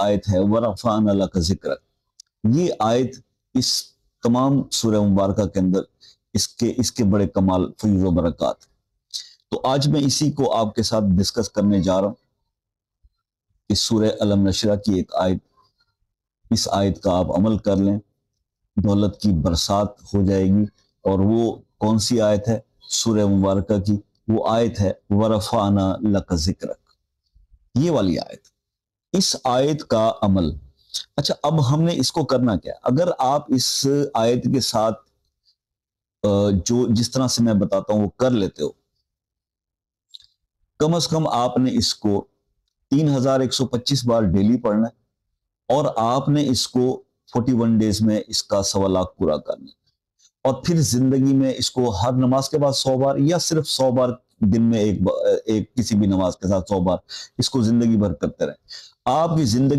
آیت ہے وَرَفَعْنَا لَكَ ذِكْرَكَ. یہ آیت اس تمام سورہ مبارکہ کے اندر اس کے بڑے کمال فیض و برکات. تو آج میں اسی کو آپ کے ساتھ ڈسکس کرنے جا رہا ہوں. اس سورہ الم نشرہ کی ایک آیت، اس آیت کا آپ عمل کر لیں، دولت کی برسات ہو جائے گی. اور وہ کون سی آیت ہے؟ سورہ مبارکہ کی وہ آیت ہے وَرَفَعْنَا لَكَ ذِكْرَكَ، یہ والی آیت. اس آیت کا عمل. اچھا، اب ہم نے اس کو کرنا کیا؟ اگر آپ اس آیت کے ساتھ جس طرح سے میں بتاتا ہوں وہ کر لیتے ہو، کم از کم آپ نے اس کو 3125 بار ڈیلی پڑھنا ہے، اور آپ نے اس کو 41 ڈیز میں اس کا 1.25 لاکھ پورا کرنا ہے. اور پھر زندگی میں اس کو ہر نماز کے بعد 100 بار یا صرف 100 بار دن میں ایک کسی بھی نماز کے ساتھ 100 بار اس کو زندگی بھر کرتے رہیں. آپ کی زندگی